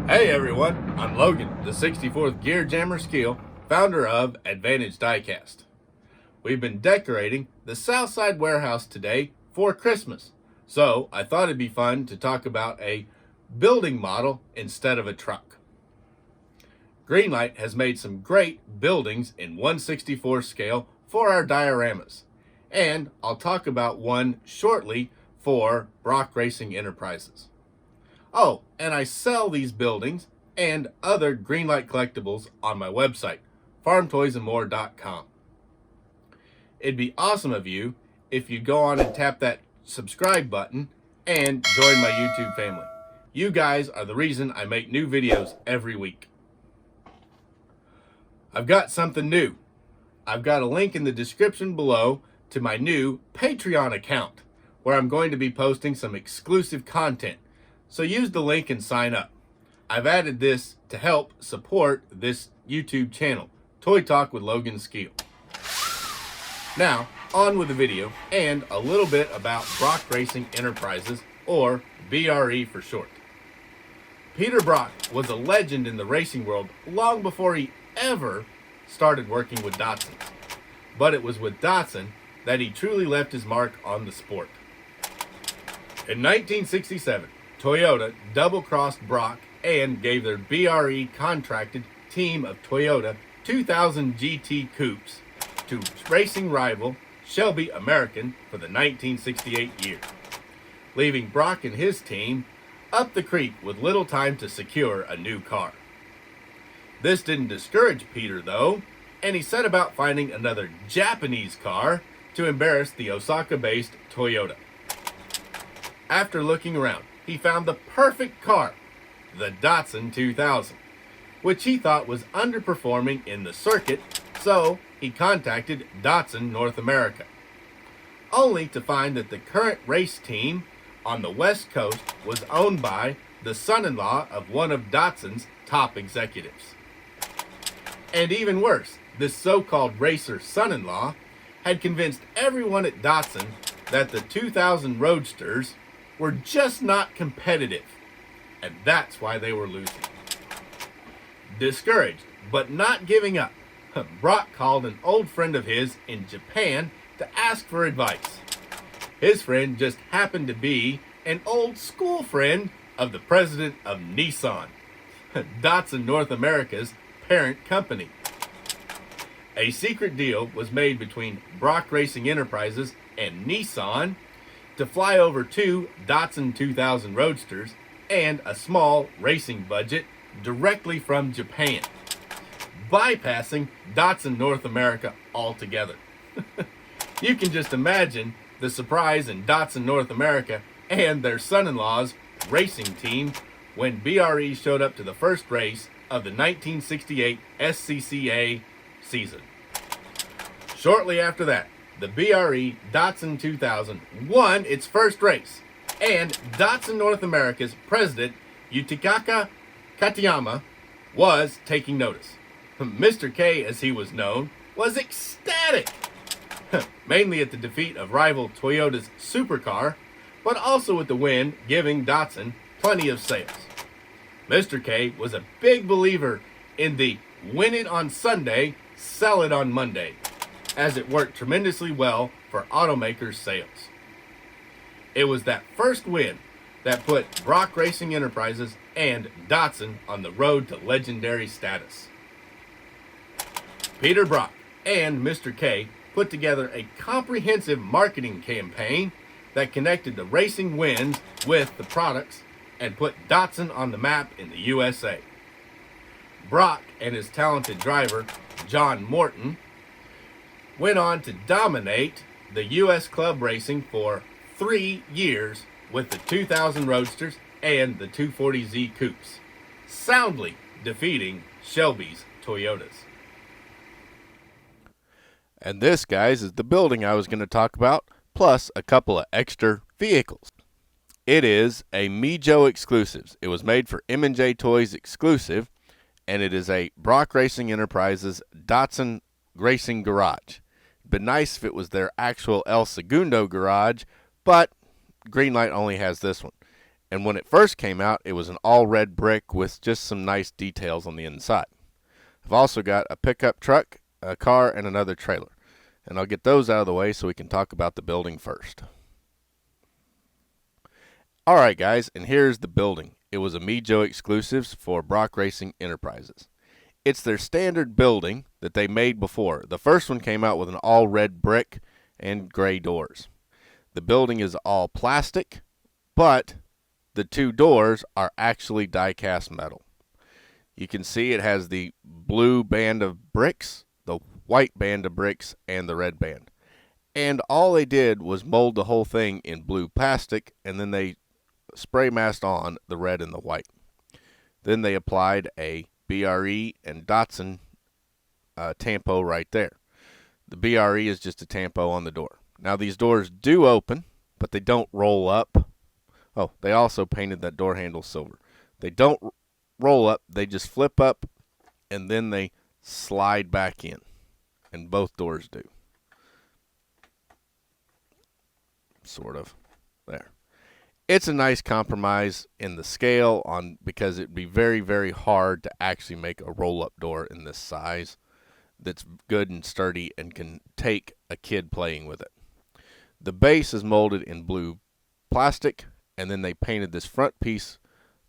Hey everyone, I'm Logan, the 64th Gear Jammer Skeele, founder of Advantage Diecast. We've been decorating the Southside warehouse today for Christmas, so I thought it'd be fun to talk about a building model instead of a truck. Greenlight has made some great buildings in 1/64 scale for our dioramas, and I'll talk about one shortly for Brock Racing Enterprises. Oh, and I sell these buildings and other Greenlight collectibles on my website, farmtoysandmore.com. It'd be awesome of you if you go on and tap that subscribe button and join my YouTube family. You guys are the reason I make new videos every week. I've got something new. I've got a link in the description below to my new Patreon account, where I'm going to be posting some exclusive content. So use the link and sign up. I've added this to help support this YouTube channel, Toy Talk with Logan Skeele. Now, on with the video and a little bit about Brock Racing Enterprises, or BRE for short. Peter Brock was a legend in the racing world long before he ever started working with Datsun. But it was with Datsun that he truly left his mark on the sport. In 1967, Toyota double-crossed Brock and gave their BRE contracted team of Toyota 2000 GT coupes to racing rival Shelby American for the 1968 year, leaving Brock and his team up the creek with little time to secure a new car. This didn't discourage Peter though, and he set about finding another Japanese car to embarrass the Osaka-based Toyota. After looking around, he found the perfect car, the Datsun 2000, which he thought was underperforming in the circuit, so he contacted Datsun North America, only to find that the current race team on the West Coast was owned by the son-in-law of one of Datsun's top executives. And even worse, this so-called racer son-in-law had convinced everyone at Datsun that the 2000 Roadsters were just not competitive, and that's why they were losing. Discouraged, but not giving up, Brock called an old friend of his in Japan to ask for advice. His friend just happened to be an old school friend of the president of Nissan, Datsun North America's parent company. A secret deal was made between Brock Racing Enterprises and Nissan to fly over two Datsun 2000 Roadsters and a small racing budget directly from Japan, bypassing Datsun North America altogether. You can just imagine the surprise in Datsun North America and their son-in-law's racing team when BRE showed up to the first race of the 1968 SCCA season. Shortly after that, the BRE Datsun 2000 won its first race, and Datsun North America's president, Yutakaka Katayama, was taking notice. Mr. K, as he was known, was ecstatic, mainly at the defeat of rival Toyota's supercar, but also with the win giving Datsun plenty of sales. Mr. K was a big believer in the win it on Sunday, sell it on Monday, as it worked tremendously well for automakers' sales. It was that first win that put Brock Racing Enterprises and Datsun on the road to legendary status. Peter Brock and Mr. K put together a comprehensive marketing campaign that connected the racing wins with the products and put Datsun on the map in the USA. Brock and his talented driver, John Morton, went on to dominate the U.S. club racing for 3 years with the 2000 Roadsters and the 240Z coupes, soundly defeating Shelby's Toyotas. And this, guys, is the building I was going to talk about, plus a couple of extra vehicles. It is a Mijo exclusives. It was made for M&J Toys exclusive, and it is a Brock Racing Enterprises Datsun Racing Garage. It'd been nice if it was their actual El Segundo garage, but Greenlight only has this one. And when it first came out, it was an all red brick with just some nice details on the inside. I've also got a pickup truck, a car, and another trailer. And I'll get those out of the way so we can talk about the building first. Alright guys, and here's the building. It was a Me Joe exclusives for Brock Racing Enterprises. It's their standard building that they made before. The first one came out with an all red brick and gray doors. The building is all plastic, but the two doors are actually die-cast metal. You can see it has the blue band of bricks, the white band of bricks, and the red band. And all they did was mold the whole thing in blue plastic, and then they spray masked on the red and the white. Then they applied a BRE and Datsun tampo right there. The BRE is just a tampo on the door. Now these doors do open, but they don't roll up. Oh, they also painted that door handle silver. They don't roll up, they just flip up, and then they slide back in. And both doors do. Sort of. There. It's a nice compromise in the scale because it'd be very, very hard to actually make a roll-up door in this size that's good and sturdy and can take a kid playing with it. The base is molded in blue plastic, and then they painted this front piece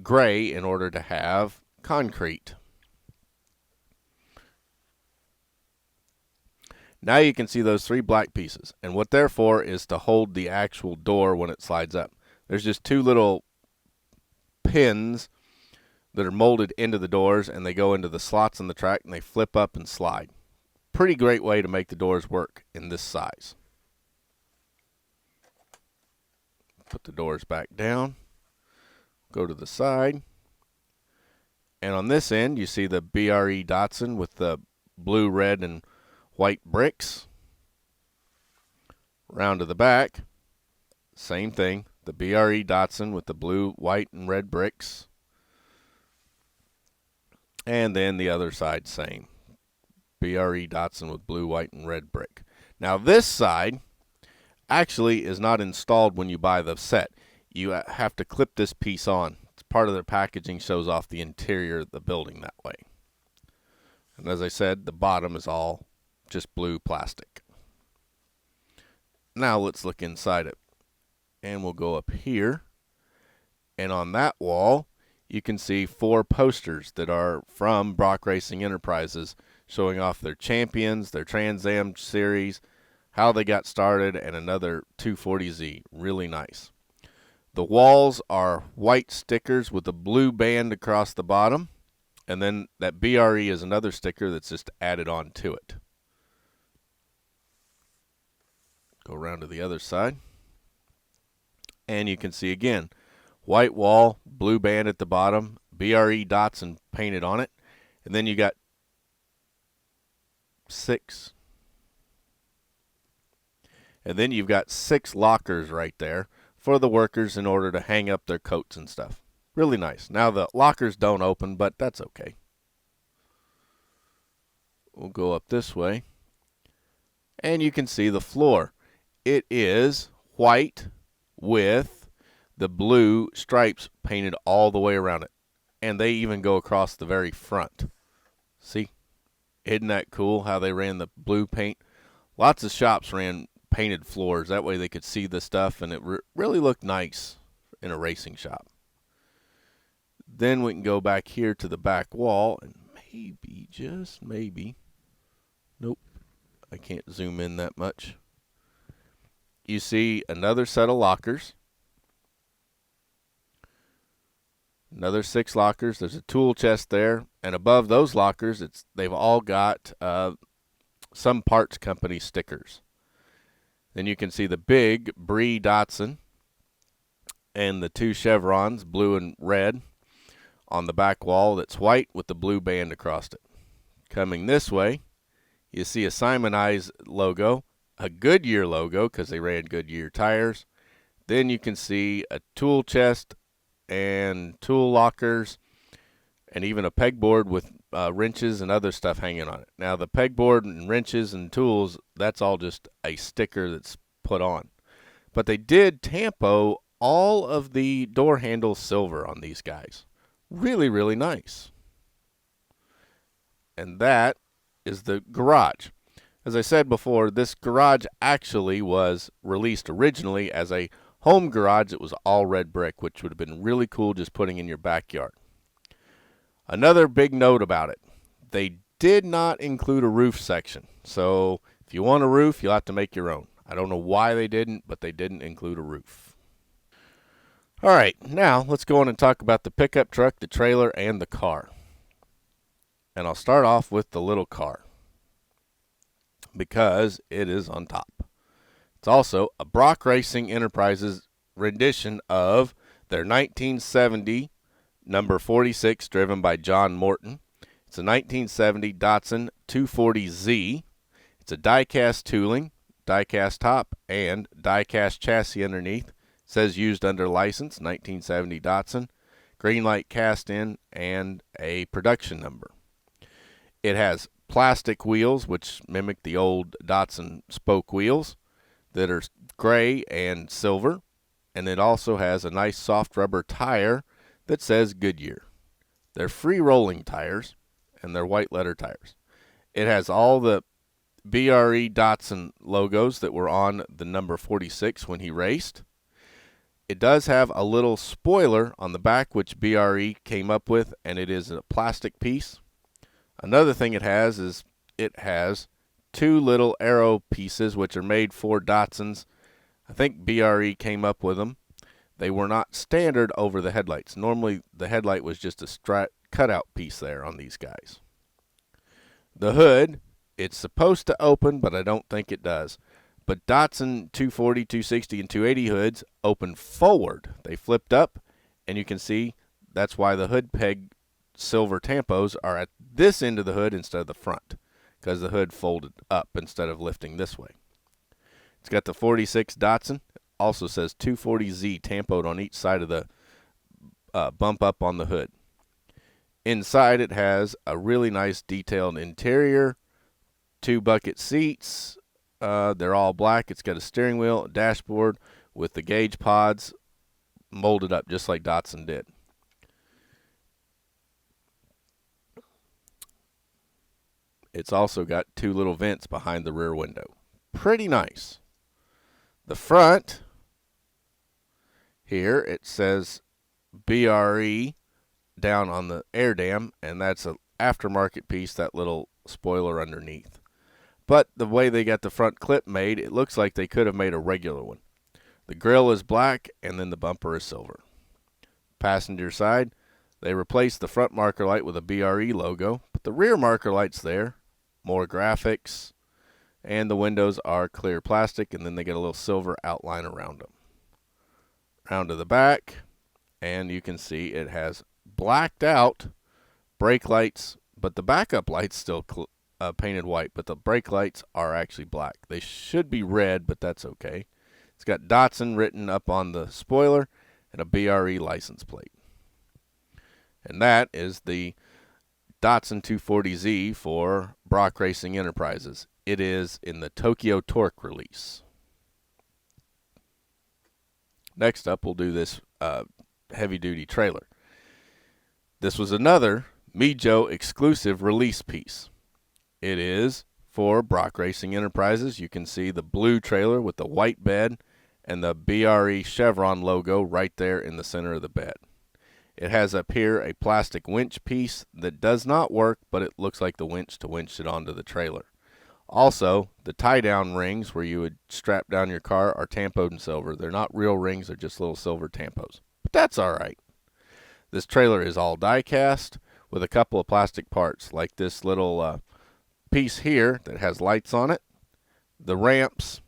gray in order to have concrete. Now you can see those three black pieces, and what they're for is to hold the actual door when it slides up. There's just two little pins that are molded into the doors, and they go into the slots in the track, and they flip up and slide. Pretty great way to make the doors work in this size. Put the doors back down. Go to the side. And on this end, you see the BRE Datsun with the blue, red, and white bricks. Round to the back, same thing. The BRE Datsun with the blue, white, and red bricks. And then the other side, same. BRE Datsun with blue, white, and red brick. Now this side actually is not installed when you buy the set. You have to clip this piece on. It's part of their packaging, shows off the interior of the building that way. And as I said, the bottom is all just blue plastic. Now let's look inside it. And we'll go up here. And on that wall, you can see 4 posters that are from Brock Racing Enterprises, showing off their champions, their Trans Am series, how they got started, and another 240Z. Really nice. The walls are white stickers with a blue band across the bottom. And then that BRE is another sticker that's just added on to it. Go around to the other side. And you can see again, white wall, blue band at the bottom, BRE Datsun painted on it. And then you got 6. And then you've got 6 lockers right there for the workers in order to hang up their coats and stuff. Really nice. Now the lockers don't open, but that's okay. We'll go up this way. And you can see the floor. It is white with the blue stripes painted all the way around it. And they even go across the very front. See? Isn't that cool how they ran the blue paint? Lots of shops ran painted floors. That way they could see the stuff, and it really looked nice in a racing shop. Then we can go back here to the back wall, and maybe, just maybe, nope, I can't zoom in that much. You see another set of lockers. Another 6 lockers. There's a tool chest there, and above those lockers, they've all got some parts company stickers. Then you can see the big BRE Datsun and the 2 chevrons, blue and red, on the back wall that's white with the blue band across it. Coming this way, you see a Simon Eyes logo, a Goodyear logo because they ran Goodyear tires. Then you can see a tool chest and tool lockers and even a pegboard with wrenches and other stuff hanging on it. Now the pegboard and wrenches and tools, that's all just a sticker that's put on. But they did tampo all of the door handles silver on these guys. Really, really nice. And that is the garage. As I said before, this garage actually was released originally as a home garage. It was all red brick, which would have been really cool just putting in your backyard. Another big note about it, they did not include a roof section. So if you want a roof, you'll have to make your own. I don't know why they didn't, but they didn't include a roof. All right, now let's go on and talk about the pickup truck, the trailer, and the car. And I'll start off with the little car because it is on top. It's also a Brock Racing Enterprises rendition of their 1970 number 46 driven by John Morton. It's a 1970 Datsun 240Z. It's a die-cast tooling, die-cast top, and die-cast chassis underneath. It says used under license, 1970 Datsun. Greenlight cast in, and a production number. It has plastic wheels, which mimic the old Datsun spoke wheels that are gray and silver. And it also has a nice soft rubber tire that says Goodyear. They're free rolling tires, and they're white letter tires. It has all the BRE Datsun logos that were on the number 46 when he raced. It does have a little spoiler on the back, which BRE came up with, and it is a plastic piece. Another thing it has is it has two little arrow pieces, which are made for Datsuns. I think BRE came up with them. They were not standard over the headlights. Normally, the headlight was just a cutout piece there on these guys. The hood, it's supposed to open, but I don't think it does. But Datsun 240, 260, and 280 hoods open forward. They flipped up, and you can see that's why the hood peg silver tampos are at this end of the hood instead of the front, because the hood folded up instead of lifting this way. It's got the 46 Datsun. Also says 240Z tampoed on each side of the bump up on the hood. Inside it has a really nice detailed interior, 2 bucket seats. They're all black. It's got a steering wheel, a dashboard with the gauge pods molded up just like Datsun did. It's also got 2 little vents behind the rear window. Pretty nice. The front, here it says BRE down on the air dam, and that's an aftermarket piece, that little spoiler underneath. But the way they got the front clip made, it looks like they could have made a regular one. The grille is black, and then the bumper is silver. Passenger side, they replaced the front marker light with a BRE logo, but the rear marker light's there. More graphics, and the windows are clear plastic, and then they get a little silver outline around them. Round to the back, and you can see it has blacked out brake lights, but the backup lights still painted white, but the brake lights are actually black. They should be red, but that's okay. It's got Datsun written up on the spoiler and a BRE license plate. And that is the Datsun 240Z for Brock Racing Enterprises. It is in the Tokyo Torque release. Next up, we'll do this heavy-duty trailer. This was another Mijo exclusive release piece. It is for Brock Racing Enterprises. You can see the blue trailer with the white bed and the BRE Chevron logo right there in the center of the bed. It has up here a plastic winch piece that does not work, but it looks like the winch to winch it onto the trailer. Also, the tie-down rings where you would strap down your car are tampoed in silver. They're not real rings, they're just little silver tampos. But that's all right. This trailer is all die-cast with a couple of plastic parts, like this little piece here that has lights on it. The ramps,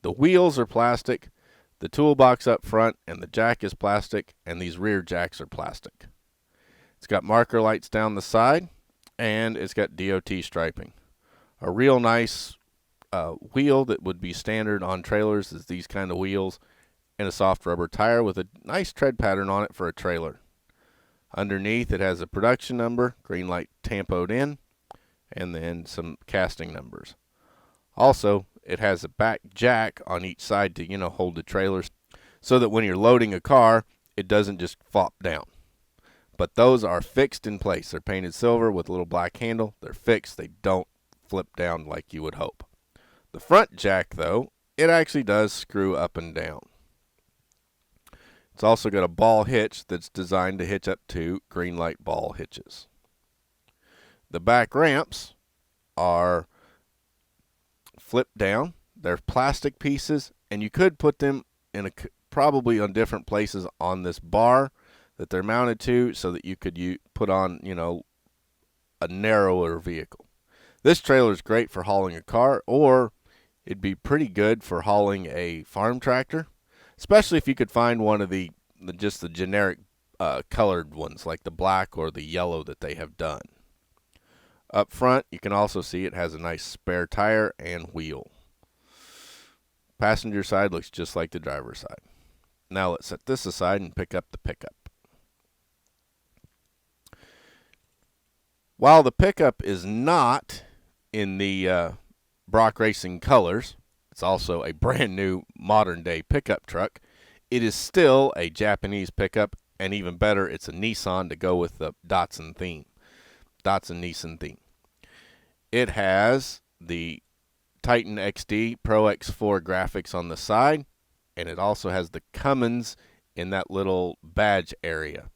the wheels are plastic. The toolbox up front and the jack is plastic, and these rear jacks are plastic. It's got marker lights down the side, and it's got DOT striping. A real nice wheel that would be standard on trailers is these kind of wheels, and a soft rubber tire with a nice tread pattern on it for a trailer. Underneath it has a production number, Greenlight tampoed in, and then some casting numbers. Also, it has a back jack on each side to, hold the trailers. so that when you're loading a car, it doesn't just flop down. But those are fixed in place. They're painted silver with a little black handle. They're fixed. They don't flip down like you would hope. The front jack, though, it actually does screw up and down. It's also got a ball hitch that's designed to hitch up to Greenlight ball hitches. The back ramps are flipped down. They're plastic pieces, and you could put them in probably on different places on this bar that they're mounted to, so that you could put on, a narrower vehicle. This trailer is great for hauling a car, or it'd be pretty good for hauling a farm tractor, especially if you could find one of the generic colored ones, like the black or the yellow that they have done. Up front, you can also see it has a nice spare tire and wheel. Passenger side looks just like the driver's side. Now let's set this aside and pick up the pickup. While the pickup is not in the Brock Racing colors, it's also a brand new modern day pickup truck. It is still a Japanese pickup, and even better, it's a Nissan to go with the Datsun Nissan theme. It has the Titan XD Pro X4 graphics on the side, and it also has the Cummins in that little badge area.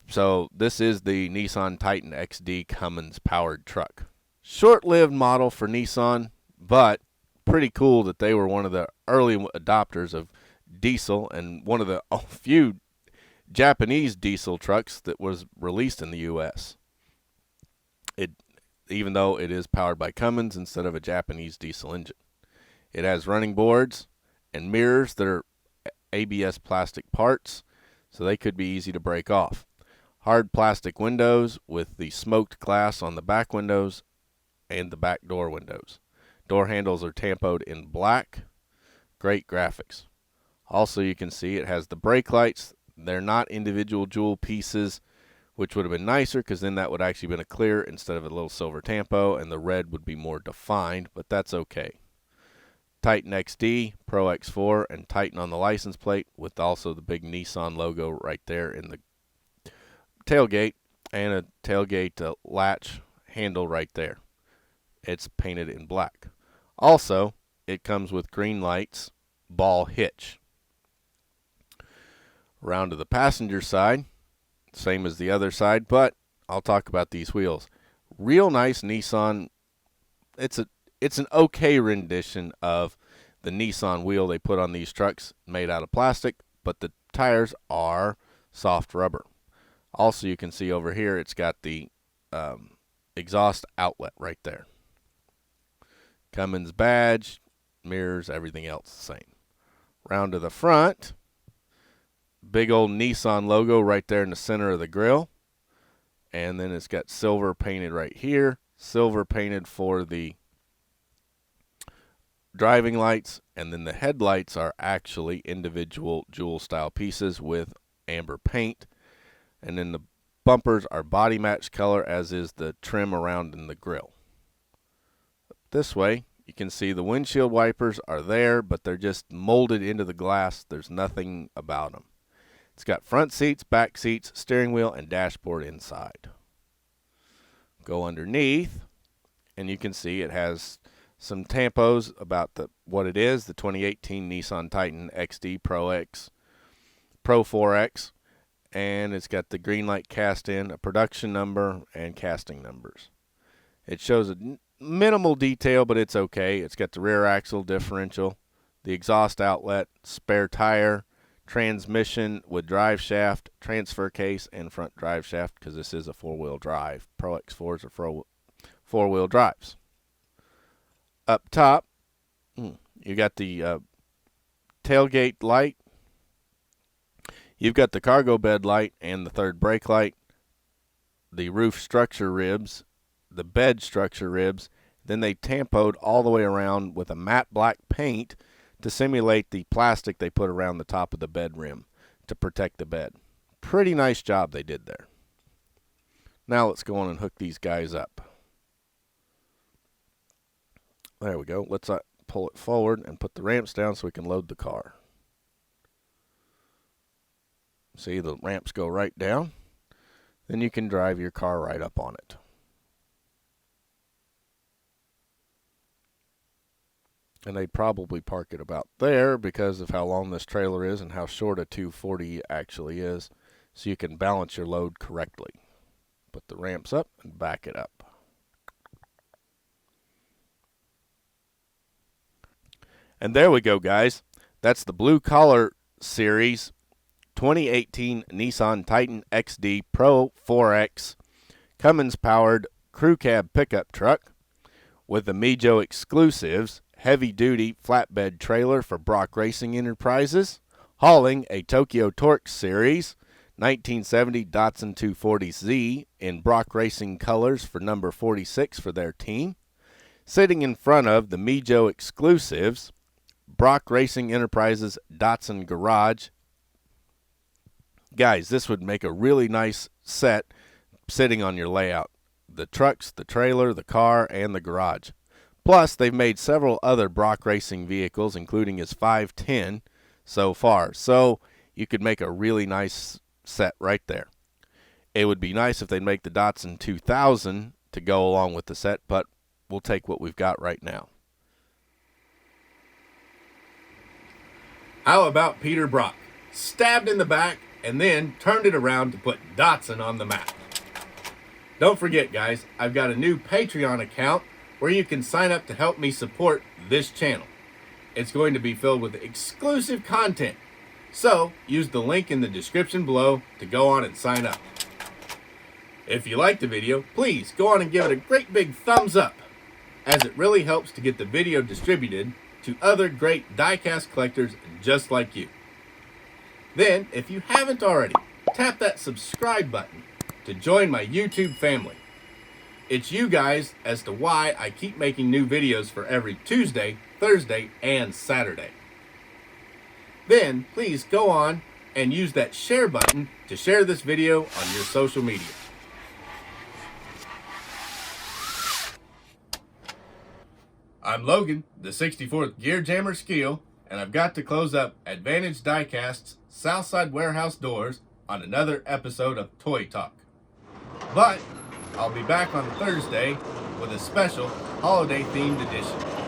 So this is the Nissan Titan XD Cummins powered truck. Short-lived model for Nissan, but pretty cool that they were one of the early adopters of diesel, and one of the few Japanese diesel trucks that was released in the U.S. Even though it is powered by Cummins instead of a Japanese diesel engine. It has running boards and mirrors that are ABS plastic parts, so they could be easy to break off. Hard plastic windows with the smoked glass on the back windows and the back door windows. Door handles are tampoed in black. Great graphics. Also, you can see it has the brake lights. They're not individual jewel pieces, which would have been nicer, because then that would actually been a clear instead of a little silver tampo, and the red would be more defined, but that's okay. Titan XD, Pro X4, and Titan on the license plate, with also the big Nissan logo right there in the tailgate, and a tailgate latch handle right there. It's painted in black. Also, it comes with Greenlight's ball hitch. Around to the passenger side, same as the other side, but I'll talk about these wheels. Real nice Nissan. It's an okay rendition of the Nissan wheel they put on these trucks, made out of plastic, but the tires are soft rubber. Also, you can see over here, it's got the exhaust outlet right there. Cummins badge, mirrors, everything else the same. Round to the front, big old Nissan logo right there in the center of the grill. And then it's got silver painted right here, silver painted for the driving lights, and then the headlights are actually individual jewel style pieces with amber paint. And then the bumpers are body match color, as is the trim around in the grill. This way, you can see the windshield wipers are there, but they're just molded into the glass. There's nothing about them. It's got front seats, back seats, steering wheel, and dashboard inside. Go underneath, and you can see it has some tampos about what it is, the 2018 Nissan Titan XD Pro 4X. And it's got the Greenlight cast in, a production number, and casting numbers. It shows a minimal detail, but it's okay. It's got the rear axle differential, the exhaust outlet, spare tire, transmission with drive shaft, transfer case, and front drive shaft, because this is a four-wheel drive. Pro X4s are four-wheel drives. Up top, you got the tailgate light. You've got the cargo bed light and the third brake light, the roof structure ribs, the bed structure ribs. Then they tampoed all the way around with a matte black paint to simulate the plastic they put around the top of the bed rim to protect the bed. Pretty nice job they did there. Now let's go on and hook these guys up. There we go. Let's pull it forward and put the ramps down so we can load the car. See, the ramps go right down. Then you can drive your car right up on it. And they'd probably park it about there because of how long this trailer is and how short a 240 actually is. So you can balance your load correctly. Put the ramps up and back it up. And there we go, guys. That's the Blue Collar Series 2018 Nissan Titan XD Pro 4X Cummins powered crew cab pickup truck with the Mijo exclusives, heavy-duty flatbed trailer for Brock Racing Enterprises, hauling a Tokyo Torque Series 1970 Datsun 240Z in Brock Racing colors for number 46 for their team, sitting in front of the Mijo exclusives, Brock Racing Enterprises Datsun Garage. Guys, this would make a really nice set sitting on your layout. The trucks, the trailer, the car, and the garage. Plus, they've made several other Brock Racing vehicles, including his 510 so far. So, you could make a really nice set right there. It would be nice if they'd make the Datsun 2000 to go along with the set, but we'll take what we've got right now. How about Peter Brock? Stabbed in the back and then turned it around to put Datsun on the map. Don't forget, guys, I've got a new Patreon account where you can sign up to help me support this channel. It's going to be filled with exclusive content. So, use the link in the description below to go on and sign up. If you liked the video, please go on and give it a great big thumbs up, as it really helps to get the video distributed to other great diecast collectors just like you. Then, if you haven't already, tap that subscribe button to join my YouTube family. It's you guys as to why I keep making new videos for every Tuesday, Thursday, and Saturday. Then, please go on and use that share button to share this video on your social media. I'm Logan, the 64th Gear Jammer Skeele, and I've got to close up Advantage Diecast's Southside Warehouse doors on another episode of Toy Talk. But I'll be back on Thursday with a special holiday-themed edition.